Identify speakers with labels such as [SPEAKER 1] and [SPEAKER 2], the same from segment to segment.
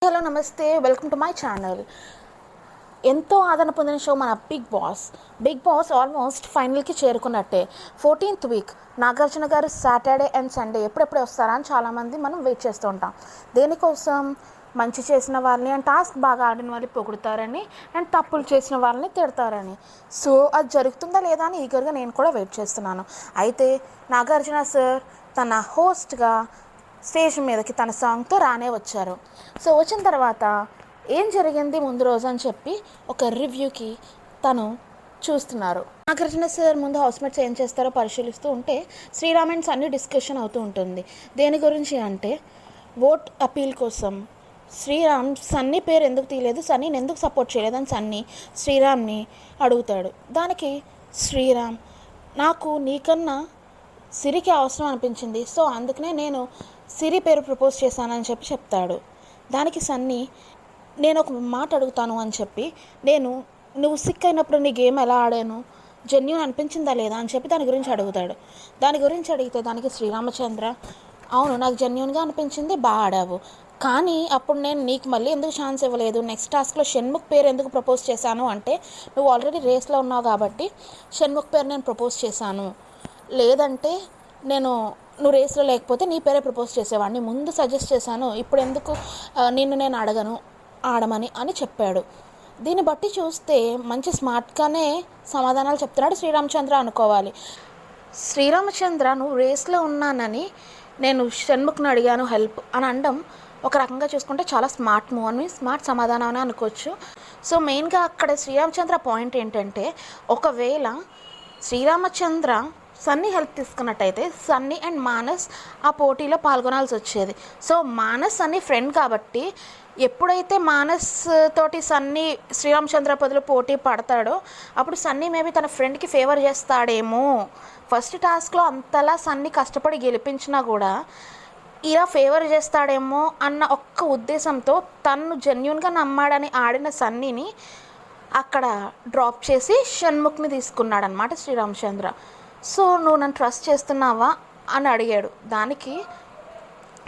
[SPEAKER 1] Hello నమస్తే, welcome to my channel. ఎంతో ఆదరణ పొందిన షో మన బిగ్ బాస్ ఆల్మోస్ట్ ఫైనల్కి చేరుకున్నట్టే. 14th వీక్ నాగార్జున గారు సాటర్డే అండ్ సండే ఎప్పుడెప్పుడు వస్తారా అని చాలామంది మనం వెయిట్ చేస్తూ ఉంటాం. దేనికోసం? మంచి చేసిన వాళ్ళని అండ్ టాస్క్ బాగా ఆడిన వాళ్ళని పొగుడుతారని అండ్ తప్పులు చేసిన వాళ్ళని తిడతారని. సో అది జరుగుతుందా లేదా అని ఈగర్గా నేను కూడా వెయిట్ చేస్తున్నాను. అయితే నాగార్జున సార్ తన హోస్ట్గా స్టేజ్ మీదకి తన సాంగ్తో రానే వచ్చారు. సో వచ్చిన తర్వాత ఏం జరిగింది ముందు రోజు అని చెప్పి ఒక రివ్యూకి తను చూస్తున్నారు. నాగార్జున సార్ ముందు హౌస్మేట్స్ ఏం చేస్తారో పరిశీలిస్తూ ఉంటే శ్రీరామ్ అండ్ సన్నీ డిస్కషన్ అవుతూ ఉంటుంది. దేని గురించి అంటే ఓట్ అపీల్ కోసం శ్రీరామ్ సన్నీ పేరు ఎందుకు తీయలేదు, సన్నీని ఎందుకు సపోర్ట్ చేయలేదని సన్నీ శ్రీరామ్ని అడుగుతాడు. దానికి శ్రీరామ్, నాకు నీకన్నా సిరికి అవసరం అనిపించింది, సో అందుకనే నేను సిరి పేరు ప్రపోజ్ చేశానని చెప్పి చెప్తాడు. దానికి సన్నీ, నేను ఒక మాట అడుగుతాను అని చెప్పి, నువ్వు సిక్ అయినప్పుడు నీ గేమ్ ఎలా ఆడాను, జెన్యూన్ అనిపించిందా లేదా అని చెప్పి దాని గురించి అడుగుతాడు. దాని గురించి అడిగితే దానికి శ్రీరామచంద్ర, అవును నాకు జెన్యూన్గా అనిపించింది, బాగా ఆడావు, కానీ అప్పుడు నేను నీకు మళ్ళీ ఎందుకు ఛాన్స్ ఇవ్వలేదు, నెక్స్ట్ టాస్క్లో షణ్ముఖ్ పేరు ఎందుకు ప్రపోజ్ చేశాను అంటే నువ్వు ఆల్రెడీ రేస్లో ఉన్నావు కాబట్టి షణ్ముఖ్ పేరు నేను ప్రపోజ్ చేశాను, లేదంటే నువ్వు రేస్లో లేకపోతే నీ పేరే ప్రపోజ్ చేసేవాడిని, ముందు సజెస్ట్ చేశాను, ఇప్పుడు ఎందుకు నేను అడగను ఆడమని అని చెప్పాడు. దీన్ని బట్టి చూస్తే మంచి స్మార్ట్గానే సమాధానాలు చెప్తున్నాడు శ్రీరామచంద్ర అనుకోవాలి. శ్రీరామచంద్ర నువ్వు రేస్లో ఉన్నానని నేను షణ్ముఖ్ని అడిగాను హెల్ప్ అని అనడం ఒక రకంగా చూసుకుంటే చాలా స్మార్ట్ మూవ్ అని, స్మార్ట్ సమాధానం అని అనుకోవచ్చు. సో మెయిన్గా అక్కడ శ్రీరామచంద్ర పాయింట్ ఏంటంటే, ఒకవేళ శ్రీరామచంద్ర సన్నీ హెల్ప్ తీసుకున్నట్టయితే సన్నీ అండ్ మానస్ ఆ పోటీలో పాల్గొనాల్సి వచ్చేది. సో మానస్ సన్నీ ఫ్రెండ్ కాబట్టి ఎప్పుడైతే మానస్ తోటి సన్నీ శ్రీరామచంద్ర బదులు పోటీ పడతాడో అప్పుడు సన్నీ మేబీ తన ఫ్రెండ్కి ఫేవర్ చేస్తాడేమో, ఫస్ట్ టాస్క్లో అంతలా సన్నీ కష్టపడి గెలిపించినా కూడా ఇలా ఫేవర్ చేస్తాడేమో అన్న ఒక్క ఉద్దేశంతో తను జెన్యూన్గా నమ్మాడని ఆడిన సన్నీని అక్కడ డ్రాప్ చేసి షణ్ముఖ్ని తీసుకున్నాడనమాట శ్రీరామచంద్ర. సో నువ్వు నన్ను ట్రస్ట్ చేస్తున్నావా అని అడిగాడు. దానికి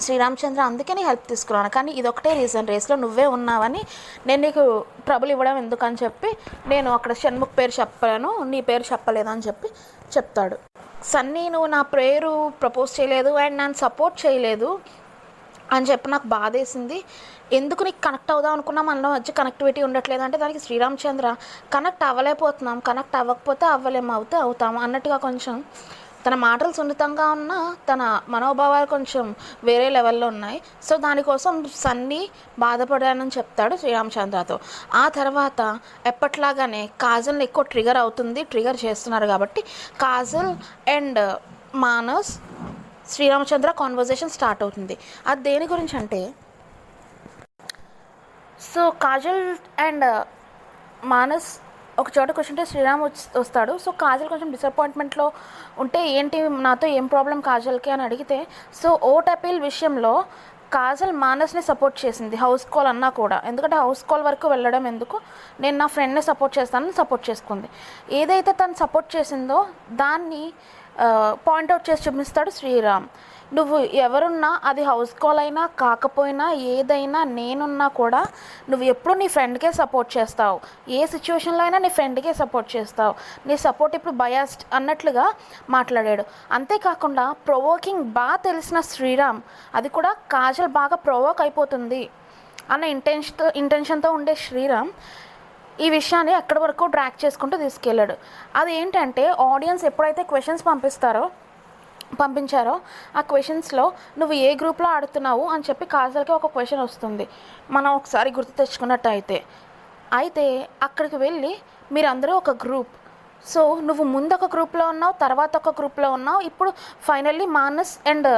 [SPEAKER 1] శ్రీరామచంద్ర అందుకే నీ హెల్ప్ తీసుకున్నాను, కానీ ఇదొకటే రీజన్, రేస్లో నువ్వే ఉన్నావని నేను నీకు ట్రబుల్ ఇవ్వడం ఎందుకని చెప్పి నేను అక్కడ షణ్ముఖ్ పేరు చెప్పాను, నీ పేరు చెప్పలేదు అని చెప్పి చెప్తాడు. సన్నీ నువ్వు నా పేరు ప్రపోజ్ చేయలేదు అండ్ నన్ను సపోర్ట్ చేయలేదు అని చెప్పి నాకు బాధేసింది, ఎందుకు నీకు కనెక్ట్ అవుదాం అనుకున్నాం, మనలో మధ్య కనెక్టివిటీ ఉండట్లేదు అంటే దానికి శ్రీరామచంద్ర కనెక్ట్ అవ్వలేకపోతున్నాం, కనెక్ట్ అవ్వకపోతే అవ్వలేము, అవుతాము అన్నట్టుగా కొంచెం తన మాటలు సున్నితంగా ఉన్న తన మనోభావాలు కొంచెం వేరే లెవెల్లో ఉన్నాయి. సో దానికోసం సన్నీ బాధపడానని చెప్తాడు శ్రీరామచంద్రతో. ఆ తర్వాత ఎప్పట్లాగానే కాజల్ని ఎక్కువ ట్రిగర్ చేస్తున్నారు కాబట్టి Kajal and Manas Sriramachandra conversation start అవుతుంది. అది దేని గురించి అంటే, సో కాజల్ అండ్ మానస్ ఒక చోట కూర్చుంటే శ్రీరామ్ వస్తాడు. సో కాజల్ కొంచెం డిసప్పాయింట్మెంట్లో ఉంటే ఏంటి నాతో ఏం ప్రాబ్లం కాజల్కి అని అడిగితే, సో ఓట్ అపీల్ విషయంలో కాజల్ మానస్ని సపోర్ట్ చేసింది హౌస్ కాల్ అన్నా కూడా, ఎందుకంటే హౌస్ కాల్ వరకు వెళ్ళడం ఎందుకు, నేను నా ఫ్రెండ్ని సపోర్ట్ చేస్తానని సపోర్ట్ చేసుకుంది. ఏదైతే తను సపోర్ట్ చేసిందో దాన్ని పాయింట్అవుట్ చేసి చూపిస్తాడు శ్రీరామ్. నువ్వు ఎవరున్నా, అది హౌస్ కాల్ అయినా కాకపోయినా ఏదైనా నేనున్నా కూడా నువ్వు ఎప్పుడు నీ ఫ్రెండ్కే సపోర్ట్ చేస్తావు, ఏ సిచ్యువేషన్లో అయినా నీ ఫ్రెండ్కే సపోర్ట్ చేస్తావు, నీ సపోర్ట్ ఇప్పుడు బయాస్డ్ అన్నట్లుగా మాట్లాడాడు. అంతేకాకుండా ప్రొవోకింగ్ బాగా తెలిసిన శ్రీరామ్, అది కూడా కాజల్ బాగా ప్రొవోక్ అయిపోతుంది అన్న ఇంటెన్షన్తో ఉండే శ్రీరామ్ ఈ విషయాన్ని ఎక్కడి వరకు డ్రాక్ చేసుకుంటూ తీసుకెళ్ళాడు. అది ఏంటంటే, ఆడియన్స్ ఎప్పుడైతే క్వశ్చన్స్ పంపించారో ఆ క్వశ్చన్స్లో నువ్వు ఏ గ్రూప్లో ఆడుతున్నావు అని చెప్పి కాజల్కి ఒక క్వశ్చన్ వస్తుంది, మనం ఒకసారి గుర్తు తెచ్చుకున్నట్టు అయితే అక్కడికి వెళ్ళి మీరందరూ ఒక గ్రూప్, సో నువ్వు ముందు ఒక గ్రూప్లో ఉన్నావు, తర్వాత ఒక గ్రూప్లో ఉన్నావు, ఇప్పుడు ఫైనల్లీ మానస్ అండ్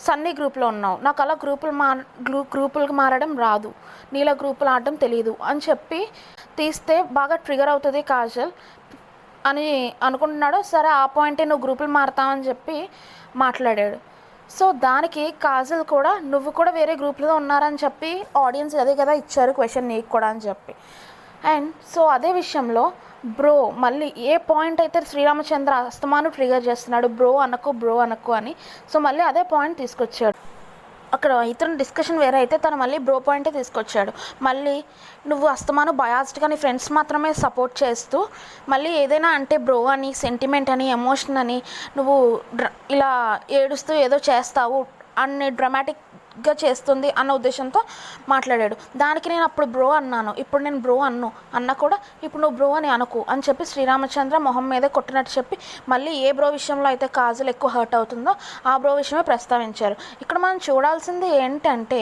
[SPEAKER 1] సన్నీ గ్రూప్లో ఉన్నావు, నాకు అలా గ్రూపులకు మారడం రాదు, నీలా గ్రూపులు ఆడడం తెలియదు అని చెప్పి తీస్తే బాగా ట్రిగర్ అవుతుంది కాజల్ అని అనుకుంటున్నాడు. సరే ఆ పాయింటే నువ్వు గ్రూపులు మారుతావని చెప్పి మాట్లాడాడు. సో దానికి కాజల్ కూడా నువ్వు కూడా వేరే గ్రూప్లో ఉన్నారని చెప్పి ఆడియన్స్ అదే కదా ఇచ్చారు క్వశ్చన్ నీకు కూడా అని చెప్పి. అండ్ సో అదే విషయంలో బ్రో మళ్ళీ ఏ పాయింట్ అయితే శ్రీరామచంద్ర అస్తమాను ట్రిగర్ చేస్తున్నాడు బ్రో అనకు అని, సో మళ్ళీ అదే పాయింట్ తీసుకొచ్చాడు. అక్కడ ఇతను డిస్కషన్ వేరే అయితే తను మళ్ళీ బ్రో పాయింటే తీసుకొచ్చాడు. మళ్ళీ నువ్వు అస్తమాను బయాస్డ్గా నీ ఫ్రెండ్స్ మాత్రమే సపోర్ట్ చేస్తూ మళ్ళీ ఏదైనా అంటే బ్రో అని సెంటిమెంట్ అని ఎమోషన్ అని నువ్వు ఇలా ఏడుస్తూ ఏదో చేస్తావు అన్ని డ్రామాటిక్గా చేస్తుంది అన్న ఉద్దేశంతో మాట్లాడాడు. దానికి నేను అప్పుడు బ్రో అన్నాను, ఇప్పుడు నేను బ్రో అన్న కూడా ఇప్పుడు నువ్వు బ్రో అని అనుకు అని చెప్పి శ్రీరామచంద్ర మొహం మీదే కొట్టినట్టు చెప్పి మళ్ళీ ఏ బ్రో విషయంలో అయితే కాజల్ ఎక్కువ హర్ట్ అవుతుందో ఆ బ్రో విషయమే ప్రస్తావించారు. ఇక్కడ మనం చూడాల్సింది ఏంటంటే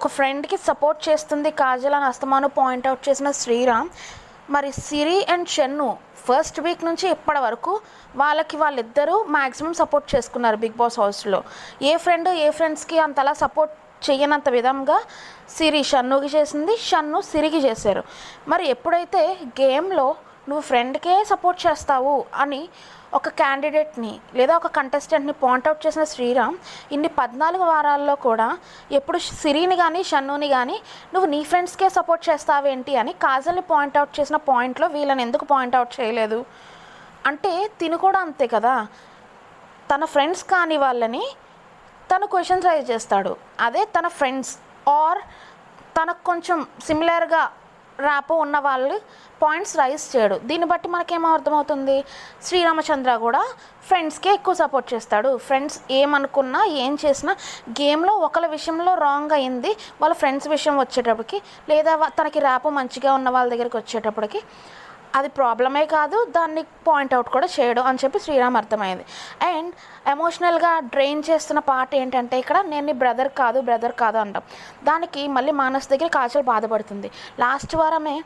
[SPEAKER 1] ఒక ఫ్రెండ్కి సపోర్ట్ చేస్తుంది కాజల్ అని అస్తమాను పాయింట్అవుట్ చేసిన శ్రీరామ్, మరి సిరి అండ్ షన్ను ఫస్ట్ వీక్ నుంచి ఇప్పటి వరకు వాళ్ళిద్దరూ మ్యాక్సిమం సపోర్ట్ చేసుకున్నారు బిగ్ బాస్ హౌస్లో. ఏ ఫ్రెండ్స్కి అంతలా సపోర్ట్ చేయనంత విధంగా సిరి షన్నుకి చేసింది, షన్ను సిరికి చేశారు. మరి ఎప్పుడైతే గేమ్లో నువ్వు ఫ్రెండ్కే సపోర్ట్ చేస్తావు అని ఒక క్యాండిడేట్ని లేదా ఒక కంటెస్టెంట్ని పాయింట్అవుట్ చేసిన శ్రీరామ్ ఇన్ని 14 వారాల్లో కూడా ఎప్పుడు సిరిని కానీ షన్నుని కానీ నువ్వు నీ ఫ్రెండ్స్కే సపోర్ట్ చేస్తావేంటి అని కాజల్ని పాయింట్అవుట్ చేసిన పాయింట్లో వీళ్ళని ఎందుకు పాయింట్అవుట్ చేయలేదు అంటే తిను కూడా అంతే కదా, తన ఫ్రెండ్స్ కాని వాళ్ళని తను క్వశ్చన్స్ రైజ్ చేస్తాడు. అదే తన ఫ్రెండ్స్ ఆర్ తనకు కొంచెం సిమిలర్గా ర్యాపో ఉన్న వాళ్ళు పాయింట్స్ రైజ్ చేయడు. దీన్ని బట్టి మనకేమో అర్థమవుతుంది, శ్రీరామచంద్ర కూడా ఫ్రెండ్స్కే ఎక్కువ సపోర్ట్ చేస్తాడు. ఫ్రెండ్స్ ఏమనుకున్నా ఏం చేసినా గేమ్లో ఒకళ్ళ విషయంలో రాంగ్ అయింది వాళ్ళ ఫ్రెండ్స్ విషయం వచ్చేటప్పటికి లేదా తనకి ర్యాపో మంచిగా ఉన్న వాళ్ళ దగ్గరికి వచ్చేటప్పటికి అది ప్రాబ్లమే కాదు, దాన్ని పాయింట్అవుట్ కూడా చేయడం అని చెప్పి శ్రీరామ్ అర్థమైంది. అండ్ ఎమోషనల్గా డ్రైన్ చేస్తున్న పార్ట్ ఏంటంటే ఇక్కడ నేను నీ బ్రదర్ కాదు అంటాం. దానికి మళ్ళీ మానస్ దగ్గర కాజల్ బాధపడుతుంది. లాస్ట్ వారమే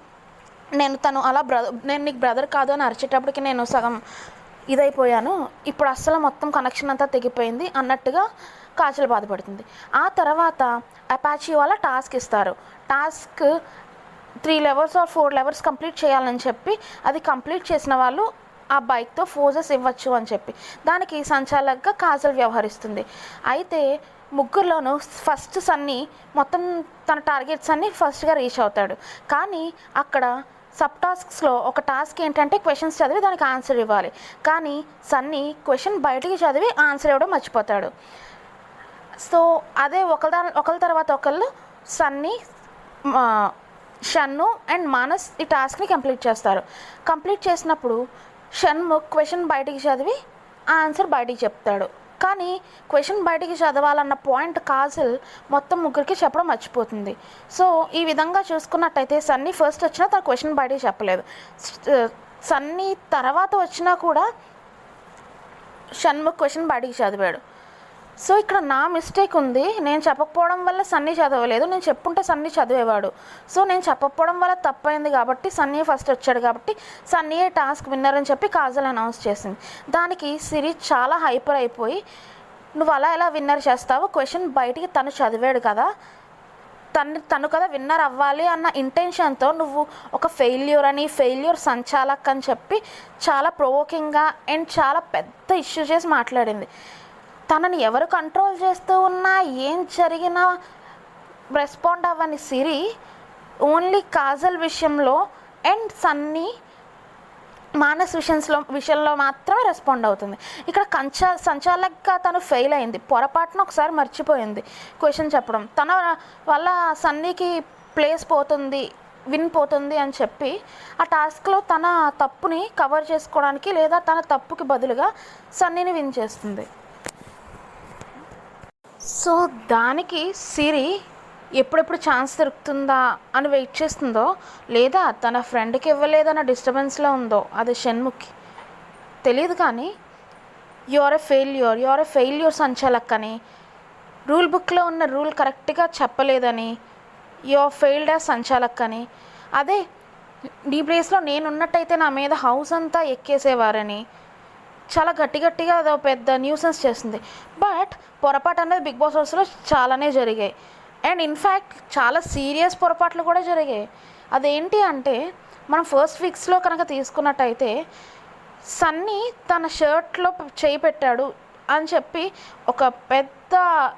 [SPEAKER 1] నేను నీకు బ్రదర్ కాదు అని అరిచేటప్పటికి నేను సగం ఇదైపోయాను, ఇప్పుడు అస్సలు మొత్తం కనెక్షన్ అంతా తెగిపోయింది అన్నట్టుగా కాజల్ బాధపడుతుంది. ఆ తర్వాత అపాచీ వాళ్ళ టాస్క్ ఇస్తారు. Task 3 levels or 4 levels complete చేయాలని చెప్పి అది కంప్లీట్ చేసిన వాళ్ళు ఆ బైక్తో ఫోజెస్ ఇవ్వచ్చు అని చెప్పి దానికి సంచాలకుగా కాజల్ వ్యవహరిస్తుంది. అయితే ముగ్గురులోనూ ఫస్ట్ సన్నీ మొత్తం తన టార్గెట్స్ అన్నీ ఫస్ట్గా రీచ్ అవుతాడు. కానీ అక్కడ సబ్ టాస్క్స్లో ఒక టాస్క్ ఏంటంటే క్వశ్చన్స్ చదివి దానికి ఆన్సర్ ఇవ్వాలి. కానీ సన్నీ క్వశ్చన్ బయటికి చదివి ఆన్సర్ ఇవ్వడం మర్చిపోతాడు. సో అదే ఒకళ్ళ తర్వాత ఒకళ్ళు సన్నీ, షన్ను అండ్ మానస్ ఈ టాస్క్ని కంప్లీట్ చేస్తారు. కంప్లీట్ చేసినప్పుడు షణ్ముఖ్ క్వశ్చన్ బయటికి చదివి ఆన్సర్ బయటికి చెప్తాడు. కానీ క్వశ్చన్ బయటికి చదవాలన్న పాయింట్ కాజల్ మొత్తం ముగ్గురికి చెప్పడం మర్చిపోతుంది. సో ఈ విధంగా చూసుకున్నట్టయితే సన్నీ ఫస్ట్ వచ్చినా తన క్వశ్చన్ బయటికి చెప్పలేదు, సన్నీ తర్వాత వచ్చినా కూడా షణ్ముఖ్ క్వశ్చన్ బయటికి చదివాడు. సో ఇక్కడ నా మిస్టేక్ ఉంది, నేను చెప్పకపోవడం వల్ల సన్నీ చదవలేదు, నేను చెప్పుంటే సన్నీ చదివేవాడు. సో నేను చెప్పకపోవడం వల్ల తప్పైంది కాబట్టి సన్నీ ఫస్ట్ వచ్చాడు కాబట్టి సన్నీయే టాస్క్ విన్నర్ అని చెప్పి కాజల్ అనౌన్స్ చేసింది. దానికి సిరి చాలా హైపర్ అయిపోయి నువ్వు అలా ఎలా విన్నర్ చేస్తావు, క్వశ్చన్ బయటికి తను చదివాడు కదా, తను కదా విన్నర్ అవ్వాలి అన్న ఇంటెన్షన్తో నువ్వు ఒక ఫెయిల్యూర్ సంచాలక్ అని చెప్పి చాలా ప్రొవోకింగ్గా అండ్ చాలా పెద్ద ఇష్యూ చేసి మాట్లాడింది. తనని ఎవరు కంట్రోల్ చేస్తూ ఉన్నా ఏం జరిగినా రెస్పాండ్ అవ్వని సిరి ఓన్లీ కాజల్ విషయంలో అండ్ సన్నీ మానస్ విషయంలో మాత్రమే రెస్పాండ్ అవుతుంది. ఇక్కడ సంచాలకుగా తను ఫెయిల్ అయింది, పొరపాటున ఒకసారి మర్చిపోయింది క్వశ్చన్ చెప్పడం, తన వల్ల సన్నీకి ప్లేస్ పోతుంది, విన్ పోతుంది అని చెప్పి ఆ టాస్క్లో తన తప్పుని కవర్ చేసుకోవడానికి లేదా తన తప్పుకి బదులుగా సన్నీని విన్ చేస్తుంది. సో దానికి సిరి ఎప్పుడెప్పుడు ఛాన్స్ దొరుకుతుందా అని వెయిట్ చేస్తుందో లేదా తన ఫ్రెండ్కి ఇవ్వలేదన్న డిస్టర్బెన్స్లో ఉందో అది షణ్ముఖ్కి తెలియదు. కానీ యు ఆర్ ఎ ఫెయిల్యూర్ సంచాలక్ అని, రూల్ బుక్లో ఉన్న రూల్ కరెక్ట్గా చెప్పలేదని, యు ఆర్ ఫెయిల్డ్ యాజ్ సంచాలక్ అని, అదే నీ ప్లేస్లో నేనున్నట్టయితే నా మీద హౌస్ అంతా ఎక్కేసేవారని చాలా గట్టిగా అదో పెద్ద న్యూసెన్స్ చేస్తుంది. బట్ పొరపాటు అనేది బిగ్ బాస్ హౌస్లో చాలానే జరిగాయి అండ్ ఇన్ఫ్యాక్ట్ చాలా సీరియస్ పొరపాట్లు కూడా జరిగాయి. అదేంటి అంటే మనం ఫస్ట్ వీక్స్లో కనుక తీసుకున్నట్టయితే సన్నీ తన షర్ట్లో చేయి పెట్టాడు అని చెప్పి ఒక పెద్ద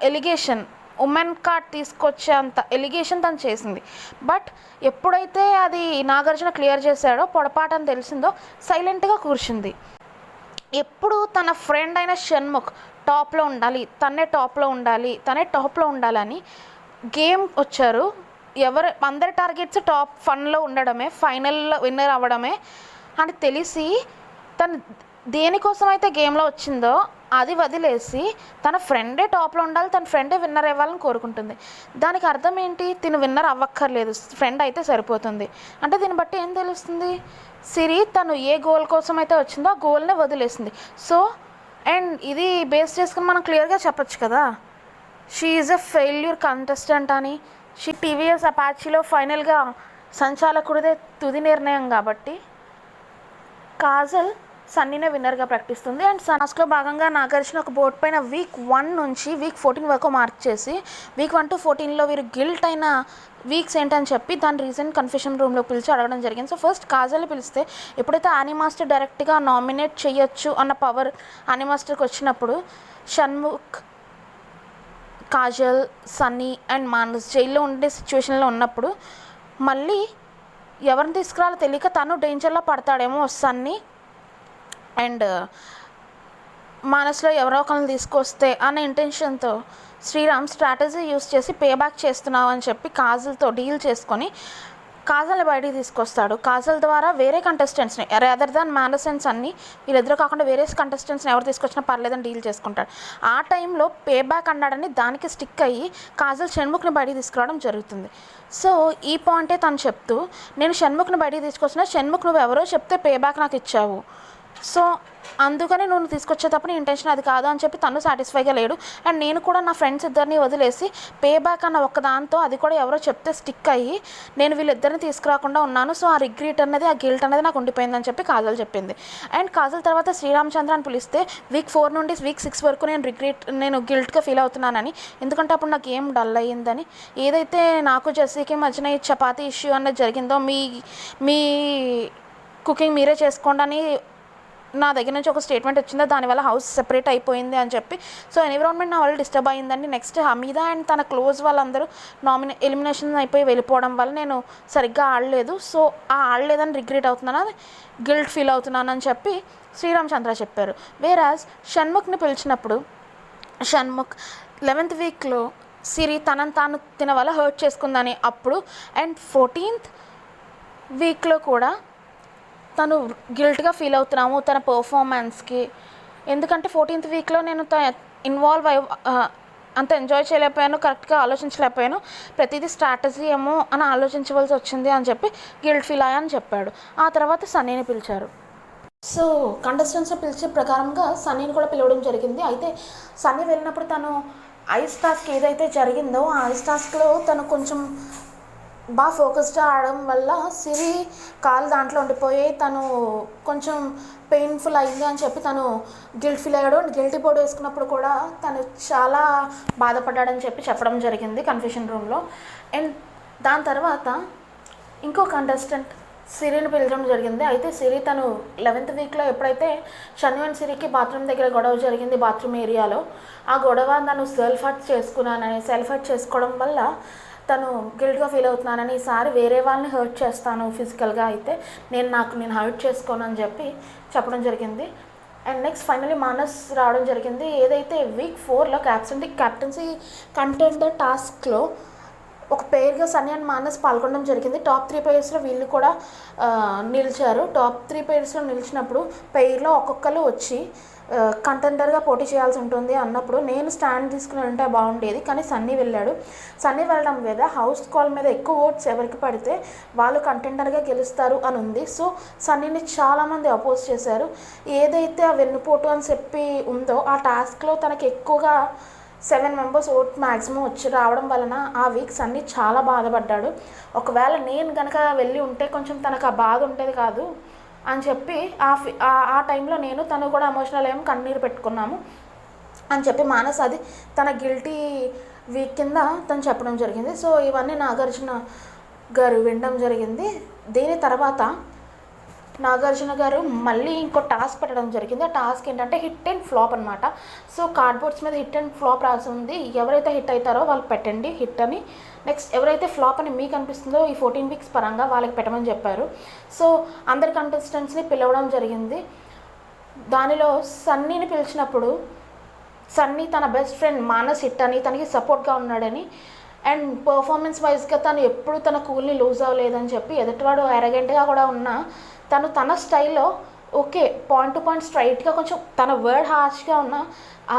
[SPEAKER 1] ఎలిగేషన్, ఉమెన్ కార్డ్ తీసుకొచ్చే అంత ఎలిగేషన్ తను చేసింది. బట్ ఎప్పుడైతే అది నాగార్జున క్లియర్ చేశాడో పొరపాటు అని తెలిసిందో సైలెంట్గా కూర్చుంది. ఎప్పుడు తన ఫ్రెండ్ అయిన షణ్ముఖ్ టాప్లో ఉండాలి, తనే టాప్లో ఉండాలని గేమ్ వచ్చారు. అందరి టార్గెట్స్ టాప్ ఫన్లో ఉండడమే, ఫైనల్లో విన్నర్ అవ్వడమే అని తెలిసి తను దేనికోసం అయితే గేమ్లో వచ్చిందో అది వదిలేసి తన ఫ్రెండే టాప్లో ఉండాలి, తన ఫ్రెండే విన్నర్ అవ్వాలని కోరుకుంటుంది. దానికి అర్థం ఏంటి? తిను విన్నర్ అవ్వక్కర్లేదు, ఫ్రెండ్ అయితే సరిపోతుంది. అంటే దీన్ని బట్టి ఏం తెలుస్తుంది? సిరి తను ఏ గోల్ కోసం అయితే వచ్చిందో ఆ గోల్నే వదిలేసింది. సో అండ్ ఇది బేస్ చేసుకుని మనం క్లియర్గా చెప్పచ్చు కదా, she is a failure contestant అని. షీ టీవీఎస్ అపాచీలో ఫైనల్గా సంచాలకుడిదే తుది నిర్ణయం కాబట్టి కాజల్ సన్నీనే విన్నర్గా ప్రకటిస్తుంది. అండ్ టాస్క్లో భాగంగా నాగార్జున ఒక బోర్డు పైన వీక్ 1 నుంచి వీక్ 14 వరకు మార్క్ చేసి వీక్ 1 to 14లో వీరు గిల్ట్ అయిన వీక్స్ ఏంటని చెప్పి దాని రీజన్ కన్ఫెషన్ రూమ్లో పిలిచి అడగడం జరిగింది. సో ఫస్ట్ కాజల్ని పిలిస్తే ఎప్పుడైతే ఆనీ మాస్టర్ డైరెక్ట్గా నామినేట్ చేయొచ్చు అన్న పవర్ ఆనీ మాస్టర్కి వచ్చినప్పుడు షణ్ముఖ్, కాజల్, సన్నీ అండ్ మానస్ జైల్లో ఉండే సిచ్యువేషన్లో ఉన్నప్పుడు మళ్ళీ ఎవరిని తీసుకురాలో తెలియక తను డేంజర్లో పడతాడేమో సన్నీ అండ్ మానస్లో ఎవరో ఒకరిని తీసుకొస్తే అనే ఇంటెన్షన్తో శ్రీరామ్ స్ట్రాటజీ యూస్ చేసి పే బ్యాక్ చేస్తున్నావు అని చెప్పి కాజల్తో డీల్ చేసుకొని కాజల్ని బయటికి తీసుకొస్తాడు. కాజల్ ద్వారా వేరే కంటెస్టెంట్స్ని other than Manas and Sunny వీళ్ళిద్దరూ కాకుండా వేరే కంటెస్టెంట్స్ని ఎవరు తీసుకొచ్చినా పర్లేదని డీల్ చేసుకుంటాడు. ఆ టైంలో పే బ్యాక్ అన్నాడని దానికి స్టిక్ అయ్యి కాజల్ షణ్ముఖ్ని బయటికి తీసుకురావడం జరుగుతుంది. సో ఈ పాయింటే తను చెప్తూ నేను షణ్ముఖ్ని బయటికి తీసుకొచ్చినా షణ్ముఖ్ నువ్వు ఎవరో చెప్తే పే బ్యాక్ నాకు ఇచ్చావు, సో అందుకని నువ్వు తీసుకొచ్చేటప్పుడు నీ ఇంటెన్షన్ అది కాదు అని చెప్పి తను సాటిస్ఫైగా లేడు. అండ్ నేను కూడా నా ఫ్రెండ్స్ ఇద్దరిని వదిలేసి పే బ్యాక్ అన్న ఒక్కదాంతో అది కూడా ఎవరో చెప్తే స్టిక్ అయ్యి నేను వీళ్ళిద్దరిని తీసుకురాకుండా ఉన్నాను. సో ఆ రిగ్రెట్ అనేది, ఆ గిల్ట్ అనేది నాకు ఉండిపోయిందని చెప్పి కాజల్ చెప్పింది. అండ్ కాజల్ తర్వాత శ్రీరామచంద్ర అని పిలిస్తే వీక్ 4 నుండి వీక్ 6 వరకు నేను గిల్ట్గా ఫీల్ అవుతున్నానని, ఎందుకంటే అప్పుడు నాకు ఏం డల్ అయ్యిందని, ఏదైతే నాకు జెస్సీకి మధ్యన ఈ చపాతీ ఇష్యూ అనేది జరిగిందో మీ కుకింగ్ మీరే చేసుకోండి అని నా దగ్గర నుంచి ఒక స్టేట్మెంట్ వచ్చిందో దానివల్ల హౌస్ సెపరేట్ అయిపోయింది అని చెప్పి, సో ఎన్విరాన్మెంట్ నా వల్ల డిస్టర్బ్ అయ్యిందండి. నెక్స్ట్ హమీదా అండ్ తన క్లోజ్ వాళ్ళందరూ ఎలిమినేషన్ అయిపోయి వెళ్ళిపోవడం వల్ల నేను సరిగ్గా ఆడలేదు, సో ఆ ఆడలేదని రిగ్రెట్ అవుతున్నాను, గిల్ట్ ఫీల్ అవుతున్నాను అని చెప్పి శ్రీరామచంద్ర చెప్పారు. వేరాజ్ షణ్ముఖ్ని పిలిచినప్పుడు షణ్ముఖ్ 11th వీక్లో సిరి తనని తాను తిన వల్ల హర్ట్ చేసుకుందని అప్పుడు, అండ్ 14th వీక్లో కూడా తను గిల్ట్గా ఫీల్ అవుతున్నాము తన పర్ఫార్మెన్స్కి, ఎందుకంటే 14th వీక్లో నేను ఇన్వాల్వ్ అంత ఎంజాయ్ చేయలేకపోయాను, కరెక్ట్గా ఆలోచించలేకపోయాను, ప్రతిదీ స్ట్రాటజీ ఏమో అని ఆలోచించవలసి వచ్చింది అని చెప్పి గిల్ట్ ఫీల్ అయ్యా చెప్పాడు. ఆ తర్వాత సన్నీని పిలిచారు. సో కంటెస్టెంట్స్ని పిలిచే ప్రకారంగా సన్నీని కూడా పిలవడం జరిగింది. అయితే సన్నీ వెళ్ళినప్పుడు తను ఐస్ టాస్క్ ఏదైతే జరిగిందో ఆ ఐస్ టాస్క్లో తను కొంచెం బాగా ఫోకస్డ్గా ఆడడం వల్ల సిరి కాలు దాంట్లో ఉండిపోయి తను కొంచెం పెయిన్ఫుల్ అయింది అని చెప్పి తను గిల్ట్ ఫీల్ అయ్యాడు. గిల్టీ బోర్డు వేసుకున్నప్పుడు కూడా తను చాలా బాధపడ్డాడని చెప్పి చెప్పడం జరిగింది కన్ఫెషన్ రూమ్లో. అండ్ దాని తర్వాత ఇంకో కంటెస్టెంట్ సిరిని పిలవడం జరిగింది. అయితే సిరి తను 11th వీక్లో ఎప్పుడైతే షన్ను అండ్ సిరికి బాత్రూమ్ దగ్గర గొడవ జరిగింది, బాత్రూమ్ ఏరియాలో, ఆ గొడవ తను సెల్ఫ్ హర్ట్ చేసుకోవడం వల్ల తను గిల్ట్గా ఫీల్ అవుతున్నానని, ఈసారి వేరే వాళ్ళని హర్ట్ చేస్తాను ఫిజికల్గా, అయితే నేను హర్ట్ చేసుకోను అని చెప్పి చెప్పడం జరిగింది. అండ్ నెక్స్ట్ ఫైనలీ మానస్ రావడం జరిగింది. ఏదైతే వీక్ 4లో క్యాప్టెన్సీ కంటెండర్ టాస్క్లో ఒక పేరుగా సన్నీ అండ్ మానస్ పాల్గొనడం జరిగింది. టాప్ 3 పేర్స్లో వీళ్ళు కూడా నిలిచారు. టాప్ 3 పేర్స్లో నిలిచినప్పుడు పేర్లో ఒక్కొక్కరు వచ్చి కంటెండర్గా పోటీ చేయాల్సి ఉంటుంది అన్నప్పుడు నేను స్టాండ్ తీసుకుని ఉంటే బాగుండేది, కానీ సన్నీ వెళ్ళాడు. సన్నీ వెళ్ళడం మీద హౌస్ కాల్ మీద ఎక్కువ ఓట్స్ ఎవరికి పడితే వాళ్ళు కంటెండర్గా గెలుస్తారు అని ఉంది. సో సన్నీని చాలామంది అపోజ్ చేశారు. ఏదైతే ఆ వెన్నుపోటు అని చెప్పి ఉందో ఆ టాస్క్లో తనకి ఎక్కువగా 7 మెంబర్స్ ఓట్ మ్యాక్సిమం వచ్చి రావడం వలన ఆ వీక్ సన్నీ చాలా బాధపడ్డాడు. ఒకవేళ నేను కనుక వెళ్ళి ఉంటే కొంచెం తనకు ఆ బాధ ఉండేది కాదు అని చెప్పి ఆ టైంలో తను కూడా ఎమోషనల్ ఏమో కన్నీరు పెట్టుకున్నాము అని చెప్పి మానస్ అది తన గిల్టీ వీక్ కింద తను చెప్పడం జరిగింది. సో ఇవన్నీ నాగార్జున గారు వినడం జరిగింది. దీని తర్వాత నాగార్జున గారు మళ్ళీ ఇంకో టాస్క్ పెట్టడం జరిగింది. ఆ టాస్క్ ఏంటంటే హిట్ అండ్ ఫ్లాప్ అనమాట. సో కార్డ్బోర్డ్స్ మీద హిట్ అండ్ ఫ్లాప్ రాసి ఉంది. ఎవరైతే హిట్ అవుతారో వాళ్ళు పెట్టండి హిట్ అని, నెక్స్ట్ ఎవరైతే ఫ్లాప్ అని మీకు అనిపిస్తుందో ఈ 14 వీక్స్ పరంగా వాళ్ళకి పెట్టమని చెప్పారు. సో అందరి కంటెస్టెంట్స్ని పిలవడం జరిగింది. దానిలో సన్నీని పిలిచినప్పుడు సన్నీ తన బెస్ట్ ఫ్రెండ్ మానస్ హిట్ అని తనకి సపోర్ట్గా ఉన్నాడని అండ్ పర్ఫార్మెన్స్ వైజ్గా తను ఎప్పుడు తన కూల్ని లూజ్ అవ్వలేదని చెప్పి ఎదుటివాడు అరగెంట్గా కూడా ఉన్నా తను తన స్టైల్లో ఓకే పాయింట్ టు పాయింట్ స్ట్రైట్గా కొంచెం తన వర్డ్ హార్ష్గా ఉన్న ఆ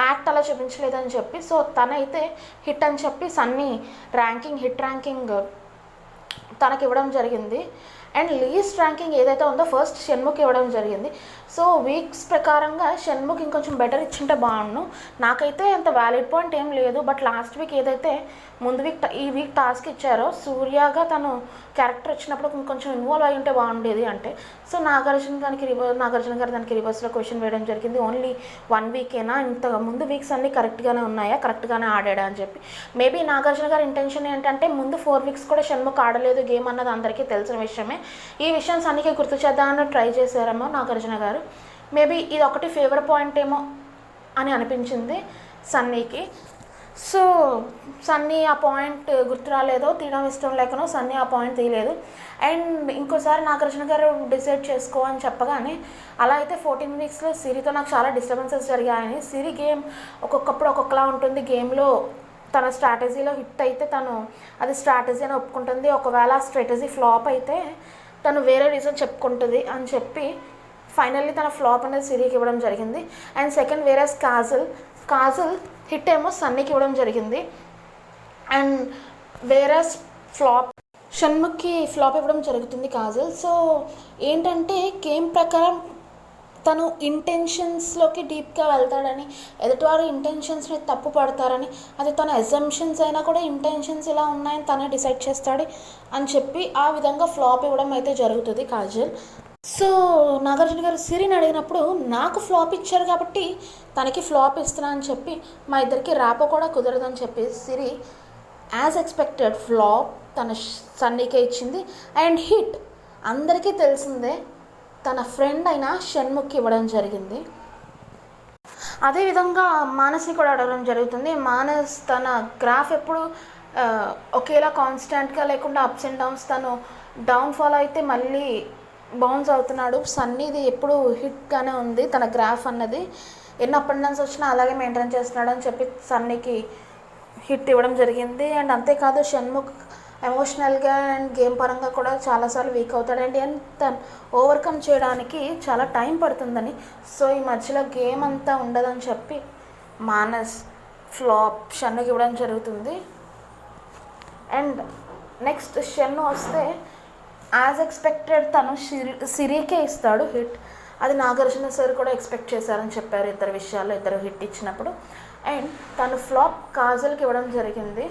[SPEAKER 1] యాక్ట్ అలా చూపించలేదని చెప్పి సో తనైతే హిట్ అని చెప్పి సన్నీ హిట్ ర్యాంకింగ్ తనకి ఇవ్వడం జరిగింది. అండ్ లీస్ట్ ర్యాంకింగ్ ఏదైతే ఉందో ఫస్ట్ షణ్ముఖ్ ఇవ్వడం జరిగింది. సో వీక్స్ ప్రకారంగా షణ్ముఖ్ ఇంకొంచెం బెటర్ ఇచ్చింటే బాగుండు. నాకైతే అంత వ్యాలిడ్ పాయింట్ ఏం లేదు. బట్ లాస్ట్ వీక్ ఏదైతే ముందు వీక్ ఈ వీక్ టాస్క్ ఇచ్చారో సూర్యగా తను క్యారెక్టర్ వచ్చినప్పుడు ఇంకొంచెం ఇన్వాల్వ్ అయి ఉంటే బాగుండేది అంటే సో నాగార్జున గారు దానికి రివర్స్లో క్వశ్చన్ వేయడం జరిగింది. ఓన్లీ 1 వీకేనా, ఇంత ముందు వీక్స్ అన్నీ కరెక్ట్గానే ఉన్నాయా, కరెక్ట్గానే ఆడాడా అని చెప్పి. మేబీ నాగార్జున గారి ఇంటెన్షన్ ఏంటంటే ముందు 4 వీక్స్ కూడా షణ్ముఖ్ ఆడలేదు గేమ్ అన్నది అందరికీ తెలిసిన విషయమే. ఈ విషయం సన్నీకి గుర్తు చేద్దామని ట్రై చేశారేమో నాగార్జున గారు. మేబీ ఇది ఒకటి ఫేవర్ పాయింట్ ఏమో అని అనిపించింది సన్నీకి. సో సన్నీ ఆ పాయింట్ గుర్తు రాలేదో తీయడం ఇష్టం లేకనో సన్నీ ఆ పాయింట్ తీయలేదు. అండ్ ఇంకోసారి నాగార్జున గారు డిసైడ్ చేసుకో అని చెప్పగానే అలా అయితే 14 వీక్స్లో సిరితో నాకు చాలా డిస్టర్బెన్సెస్ జరిగాయని. సిరి గేమ్ ఒక్కొక్కప్పుడు ఒక్కొక్కలా ఉంటుంది. గేమ్లో తన స్ట్రాటజీలో హిట్ అయితే తను అది స్ట్రాటజీ అని ఒప్పుకుంటుంది. ఒకవేళ ఆ స్ట్రాటజీ ఫ్లాప్ అయితే తను వేరే రీజన్ చెప్పుకుంటుంది అని చెప్పి ఫైనల్లీ తన ఫ్లాప్ అనేది సిరికి ఇవ్వడం జరిగింది. అండ్ సెకండ్ వేరే కాజల్ హిట్ ఏమో సన్నీకి ఇవ్వడం జరిగింది. అండ్ వేరే ఫ్లాప్ షణ్ముఖ్కి ఫ్లాప్ ఇవ్వడం జరుగుతుంది కాజల్. సో ఏంటంటే గేమ్ ప్రకారం తను ఇంటెన్షన్స్లోకి డీప్గా వెళ్తాడని, ఎదుటివారు ఇంటెన్షన్స్ని తప్పు పడతారని, అది తన అజంప్షన్స్ అయినా కూడా ఇంటెన్షన్స్ ఇలా ఉన్నాయని తనే డిసైడ్ చేస్తాడు అని చెప్పి ఆ విధంగా ఫ్లాప్ ఇవ్వడం అయితే జరుగుతుంది కాజల్. సో నాగార్జున గారు సిరిని అడిగినప్పుడు నాకు ఫ్లాప్ ఇచ్చారు కాబట్టి తనకి ఫ్లాప్ ఇస్తున్నా అని చెప్పి మా ఇద్దరికి ర్యాపో కూడా కుదరదని చెప్పి సిరి యాజ్ ఎక్స్పెక్టెడ్ ఫ్లాప్ తన సన్నీకే ఇచ్చింది. అండ్ హిట్ అందరికీ తెలిసిందే తన ఫ్రెండ్ అయిన షణ్ముఖ్కి ఇవ్వడం జరిగింది. అదేవిధంగా మానస్ని కూడా అడగడం జరుగుతుంది. మానస్ తన గ్రాఫ్ ఎప్పుడు ఒకేలా కాన్స్టెంట్గా లేకుండా అప్స్ అండ్ డౌన్స్, తను డౌన్ఫాల్ అయితే మళ్ళీ బౌన్స్ అవుతున్నాడు. సన్నీది ఎప్పుడు హిట్గానే ఉంది తన గ్రాఫ్ అన్నది. ఎన్ని అప్ అండ్ డౌన్స్ వచ్చినా అలాగే మెయింటైన్ చేస్తున్నాడు అని చెప్పి సన్నీకి హిట్ ఇవ్వడం జరిగింది. అండ్ అంతేకాదు షణ్ముఖ్ ఎమోషనల్గా అండ్ గేమ్ పరంగా కూడా చాలాసార్లు వీక్ అవుతాడండి అండ్ తను ఓవర్కమ్ చేయడానికి చాలా టైం పడుతుందని. సో ఈ మధ్యలో గేమ్ అంతా ఉండదని చెప్పి మానస్ ఫ్లాప్ షన్నుకి ఇవ్వడం జరుగుతుంది. అండ్ నెక్స్ట్ షన్ను వస్తే యాజ్ ఎక్స్పెక్టెడ్ తను సిరికే ఇస్తాడు హిట్. అది నాగార్జున సార్ కూడా ఎక్స్పెక్ట్ చేశారని చెప్పారు ఇద్దరు విషయాల్లో, ఇద్దరు హిట్ ఇచ్చినప్పుడు. అండ్ తను ఫ్లాప్ కాజల్కి ఇవ్వడం జరిగింది.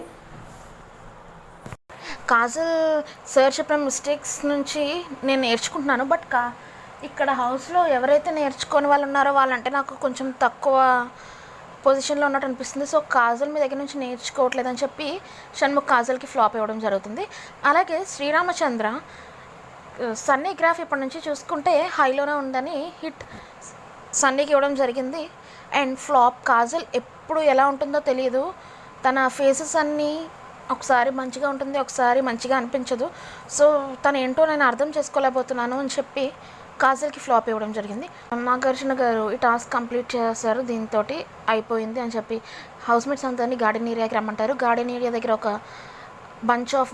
[SPEAKER 1] కాజల్ సార్ చెప్పిన మిస్టేక్స్ నుంచి నేను నేర్చుకుంటున్నాను. బట్ ఇక్కడ హౌస్లో ఎవరైతే నేర్చుకొని వాళ్ళు ఉన్నారో వాళ్ళంటే నాకు కొంచెం తక్కువ పొజిషన్లో ఉన్నట్టు అనిపిస్తుంది. సో కాజల్ మీ దగ్గర నుంచి నేర్చుకోవట్లేదని చెప్పి షణ్ముఖ్ కాజల్కి ఫ్లాప్ ఇవ్వడం జరుగుతుంది. అలాగే శ్రీరామచంద్ర సన్నీ గ్రాఫ్ ఇప్పటి నుంచి చూసుకుంటే హైలోనే ఉందని హిట్ సన్నీకి ఇవ్వడం జరిగింది. అండ్ ఫ్లాప్ కాజల్ ఎప్పుడు ఎలా ఉంటుందో తెలియదు. తన ఫేసెస్ అన్నీ ఒకసారి మంచిగా ఉంటుంది, ఒకసారి మంచిగా అనిపించదు. సో తను ఏంటో నేను అర్థం చేసుకోలేకపోతున్నాను అని చెప్పి కాజల్కి ఫ్లాప్ ఇవ్వడం జరిగింది. నాగార్జున గారు ఈ టాస్క్ కంప్లీట్ చేశారు, దీంతో అయిపోయింది అని చెప్పి హౌస్మేట్స్ అందరినీ గార్డెన్ ఏరియాకి రమ్మంటారు. గార్డెన్ ఏరియా దగ్గర ఒక bunch of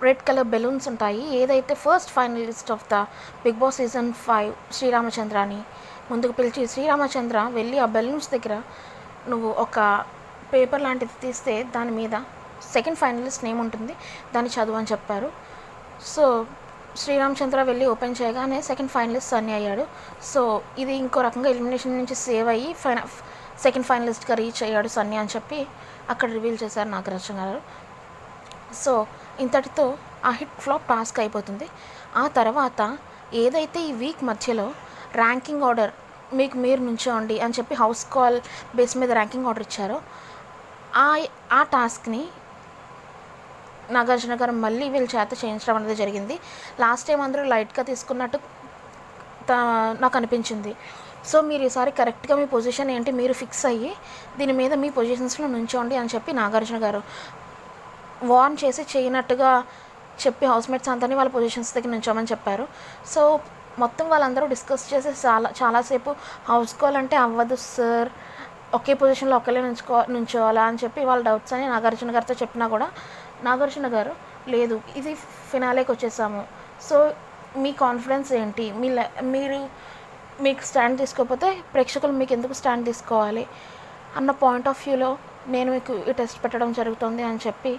[SPEAKER 1] red colour balloons ఉంటాయి. ఏదైతే first finalist of the big boss season 5 శ్రీరామచంద్రని ముందుకు పిలిచి, శ్రీరామచంద్ర వెళ్ళి ఆ బెలూన్స్ దగ్గర నువ్వు ఒక పేపర్ లాంటిది తీస్తే దాని మీద సెకండ్ ఫైనలిస్ట్ నేమ్ ఉంటుంది, దాన్ని చదువు అని చెప్పారు. సో శ్రీరామచంద్ర వెళ్ళి ఓపెన్ చేయగానే సెకండ్ ఫైనలిస్ట్ సన్నీ అయ్యాడు. సో ఇది ఇంకో రకంగా ఎలిమినేషన్ నుంచి సేవ్ అయ్యి సెకండ్ ఫైనలిస్ట్గా రీచ్ అయ్యాడు సన్నీ అని చెప్పి అక్కడ రివీల్ చేశారు నాగార్జున గారు. సో ఇంతటితో ఆ హిట్ ఫ్లాప్ టాస్క్ అయిపోతుంది. ఆ తర్వాత ఏదైతే ఈ వీక్ మధ్యలో ర్యాంకింగ్ ఆర్డర్ మీరు నుంచోండి అని చెప్పి హౌస్ కాల్ బేస్ మీద ర్యాంకింగ్ ఆర్డర్ ఇచ్చారో ఆ టాస్క్ని నాగార్జున గారు మళ్ళీ వీళ్ళ చేత చేయించడం అనేది జరిగింది. లాస్ట్ టైం అందరూ లైట్గా తీసుకున్నట్టు నాకు అనిపించింది. సో మీరు ఈసారి కరెక్ట్గా మీ పొజిషన్ ఏంటి మీరు ఫిక్స్ అయ్యి దీని మీద మీ పొజిషన్స్లో నుంచోండి అని చెప్పి నాగార్జున గారు వార్న్ చేసి చేయనట్టుగా చెప్పి హౌస్మేట్స్ అంతని వాళ్ళ పొజిషన్స్ దగ్గర నుంచోమని చెప్పారు. సో మొత్తం వాళ్ళందరూ డిస్కస్ చేసి చాలాసేపు హౌస్ కాల్ అంటే అవ్వదు సార్, ఒకే పొజిషన్లో ఒక్కలే నుంచోవాలా అని చెప్పి వాళ్ళ డౌట్స్ అని నాగార్జున గారితో చెప్పినా కూడా నాగార్జున గారు లేదు, ఇది ఫినాలేకి వచ్చేసాము, సో మీ కాన్ఫిడెన్స్ ఏంటి, మీరు మీకు స్టాండ్ తీసుకోకపోతే ప్రేక్షకులు మీకు ఎందుకు స్టాండ్ తీసుకోవాలి అన్న పాయింట్ ఆఫ్ వ్యూలో నేను మీకు ఈ టెస్ట్ పెట్టడం జరుగుతుంది అని చెప్పి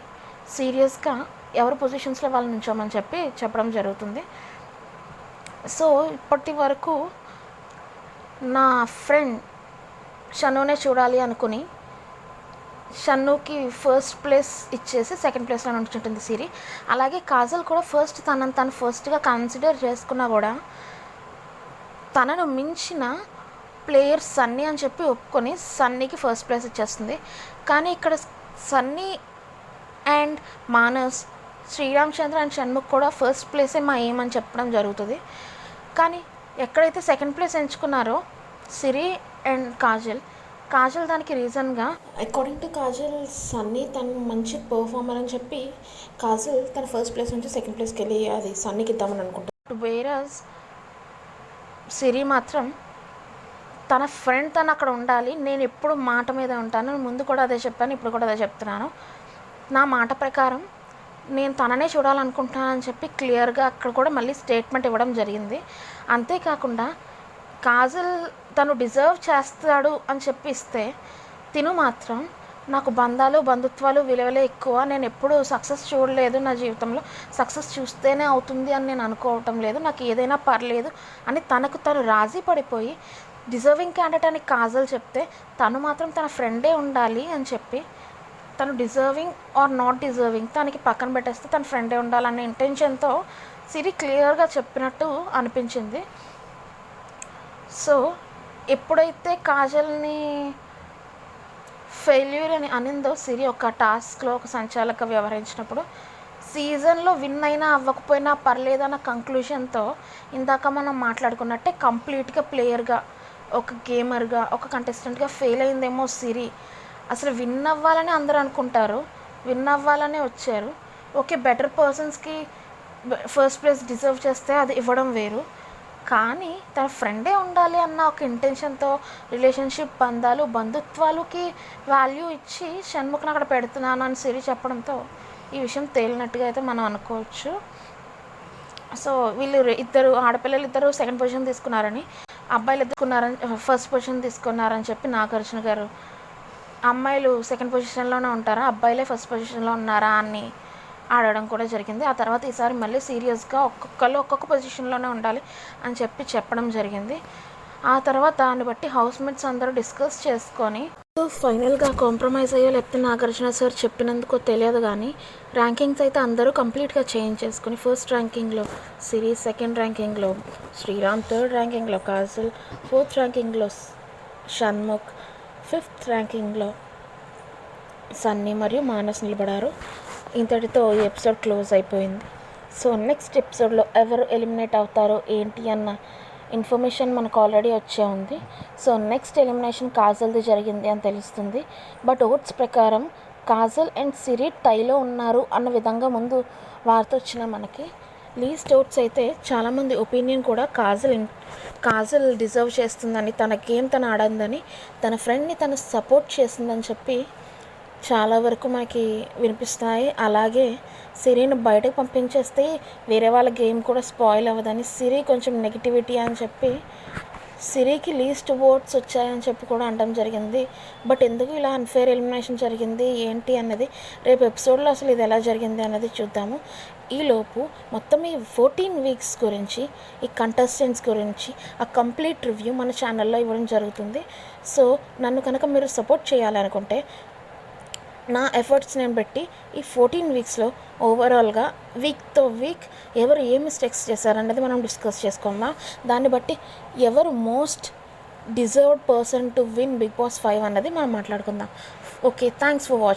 [SPEAKER 1] సీరియస్గా ఎవరి పొజిషన్స్లో వాళ్ళు నుంచోమని చెప్పి చెప్పడం జరుగుతుంది. సో ఇప్పటి వరకు నా ఫ్రెండ్ షన్నునే చూడాలి అనుకుని షన్నుకి ఫస్ట్ ప్లేస్ ఇచ్చేసి సెకండ్ ప్లేస్లో నుంచుంటుంది సిరి. అలాగే కాజల్ కూడా ఫస్ట్ తను ఫస్ట్గా కన్సిడర్ చేసుకున్నా కూడా తనను మించిన ప్లేయర్ సన్నీ అని చెప్పి ఒప్పుకొని సన్నీకి ఫస్ట్ ప్లేస్ ఇచ్చేస్తుంది. కానీ ఇక్కడ సన్నీ అండ్ మానస్, శ్రీరామ్ చంద్ర అండ్ షణ్ముఖ్ కూడా ఫస్ట్ ప్లేసే మా ఎయిమ్ అని చెప్పడం జరుగుతుంది. కానీ ఎక్కడైతే సెకండ్ ప్లేస్ ఎంచుకున్నారో సిరి అండ్ కాజల్ దానికి రీజన్గా అకార్డింగ్ టు కాజల్ సన్నీ తను మంచి పర్ఫార్మర్ అని చెప్పి కాజల్ తన ఫస్ట్ ప్లేస్ నుంచి సెకండ్ ప్లేస్కి వెళ్ళి అది సన్నీకి ఇద్దామని అనుకుంటారు. వేరస్ సిరి మాత్రం తన ఫ్రెండ్ తను అక్కడ ఉండాలి, నేను ఎప్పుడు మాట మీద ఉంటాను, ముందు కూడా అదే చెప్పాను, ఇప్పుడు కూడా అదే చెప్తున్నాను, నా మాట ప్రకారం నేను తననే చూడాలనుకుంటున్నానని చెప్పి క్లియర్గా అక్కడ కూడా మళ్ళీ స్టేట్మెంట్ ఇవ్వడం జరిగింది. అంతేకాకుండా కాజల్ తను డిజర్వ్ చేస్తాడు అని చెప్పి ఇస్తే తిను మాత్రం నాకు బంధుత్వాలు విలువలే ఎక్కువ, నేను ఎప్పుడు సక్సెస్ చూడలేదు నా జీవితంలో, సక్సెస్ చూస్తేనే అవుతుంది అని నేను అనుకోవటం లేదు, నాకు ఏదైనా పర్లేదు అని తను రాజీ పడిపోయి డిజర్వింగ్ క్యాండిడేట్ అని కాజల్ చెప్తే తను మాత్రం తన ఫ్రెండే ఉండాలి అని చెప్పి తను డిజర్వింగ్ ఆర్ నాట్ డిజర్వింగ్ తనకి పక్కన పెట్టేస్తే తన ఫ్రెండే ఉండాలనే ఇంటెన్షన్తో సిరి క్లియర్గా చెప్పినట్టు అనిపించింది. సో ఎప్పుడైతే కాజల్ని ఫెయిల్యూర్ అని అనిందో సిరి ఒక టాస్క్లో ఒక సంచాలక వ్యవహరించినప్పుడు సీజన్లో విన్ అయినా అవ్వకపోయినా పర్లేదన్న కంక్లూషన్తో ఇందాక మనం మాట్లాడుకున్నట్టే కంప్లీట్గా ప్లేయర్గా, ఒక గేమర్గా, ఒక కంటెస్టెంట్గా ఫెయిల్ అయిందేమో సిరి. అసలు విన్ అవ్వాలని అందరూ అనుకుంటారు, విన్ అవ్వాలనే వచ్చారు, ఓకే బెటర్ పర్సన్స్కి ఫస్ట్ ప్లేస్ డిజర్వ్ చేస్తే అది ఇవ్వడం వేరు, కానీ తన ఫ్రెండే ఉండాలి అన్న ఒక ఇంటెన్షన్తో రిలేషన్షిప్ బంధుత్వాలకి వాల్యూ ఇచ్చి షణ్ముఖ్ని అక్కడ పెడుతున్నాను అని సిరి చెప్పడంతో ఈ విషయం తేలినట్టుగా అయితే మనం అనుకోవచ్చు. సో ఇద్దరు ఆడపిల్లలు ఇద్దరు సెకండ్ పొజిషన్ తీసుకున్నారని, అబ్బాయిలు ఫస్ట్ పొజిషన్ తీసుకున్నారని చెప్పి నాగార్జున గారు అమ్మాయిలు సెకండ్ పొజిషన్లోనే ఉంటారా, అబ్బాయిలే ఫస్ట్ పొజిషన్లో ఉన్నారా అని ఆడడం కూడా జరిగింది. ఆ తర్వాత ఈసారి మళ్ళీ సీరియస్గా ఒక్కొక్క పొజిషన్లోనే ఉండాలి అని చెప్పడం జరిగింది. ఆ తర్వాత దాన్ని బట్టి హౌస్మేట్స్ అందరూ డిస్కస్ చేసుకొని ఫైనల్గా కాంప్రమైజ్ అయ్యో లేకపోతే నాగార్జున సార్ చెప్పినందుకో తెలియదు కానీ ర్యాంకింగ్స్ అయితే అందరూ కంప్లీట్గా చేంజ్ చేసుకొని ఫస్ట్ ర్యాంకింగ్లో సిరి, సెకండ్ ర్యాంకింగ్లో శ్రీరామ్, థర్డ్ ర్యాంకింగ్లో కాజల్, ఫోర్త్ ర్యాంకింగ్లో షణ్ముఖ్, ఫిఫ్త్ ర్యాంకింగ్లో సన్నీ మరియు మానస్ నిలబడారు. ఇంతటితో ఈ ఎపిసోడ్ క్లోజ్ అయిపోయింది. సో నెక్స్ట్ ఎపిసోడ్లో ఎవరు ఎలిమినేట్ అవుతారో ఏంటి అన్న ఇన్ఫర్మేషన్ మనకు ఆల్రెడీ వచ్చే ఉంది. సో నెక్స్ట్ ఎలిమినేషన్ కాజల్ది జరిగింది అని తెలుస్తుంది. బట్ ఓట్స్ ప్రకారం కాజల్ అండ్ సిరి టైలో ఉన్నారు అన్న విధంగా ముందు వార్త వచ్చిన మనకి లీస్ట్ ఓట్స్ అయితే చాలామంది ఒపీనియన్ కూడా కాజల్ డిజర్వ్ చేస్తుందని, తన గేమ్ తను ఆడిందని, తన ఫ్రెండ్ని తను సపోర్ట్ చేసిందని చెప్పి చాలా వరకు మనకి వినిపిస్తాయి. అలాగే సిరిని బయటకు పంపించేస్తే వేరే వాళ్ళ గేమ్ కూడా స్పాయిల్ అవ్వదని సిరి కొంచెం నెగిటివిటీ అని చెప్పి సిరికి లీస్ట్ ఓట్స్ వచ్చాయని చెప్పి కూడా అనడం జరిగింది. బట్ ఎందుకు ఇలా అన్ఫేర్ ఎలిమినేషన్ జరిగింది ఏంటి అన్నది రేపు ఎపిసోడ్లో అసలు ఇది ఎలా జరిగింది అన్నది చూద్దాము. ఈలోపు మొత్తం ఈ 14 వీక్స్ గురించి, ఈ కంటెస్టెంట్స్ గురించి ఆ కంప్లీట్ రివ్యూ మన ఛానల్లో ఇవ్వడం జరుగుతుంది. సో నన్ను కనుక మీరు సపోర్ట్ చేయాలనుకుంటే నా ఎఫర్ట్స్ నేను పెట్టి ఈ 14 వీక్స్లో ఓవరాల్గా వీక్ ఎవరు ఏ మిస్టేక్స్ చేశారన్నది మనం డిస్కస్ చేసుకుందాం. దాన్ని బట్టి ఎవరు most deserved person to win big boss 5 అన్నది మనం మాట్లాడుకుందాం. Okay, thanks for watching.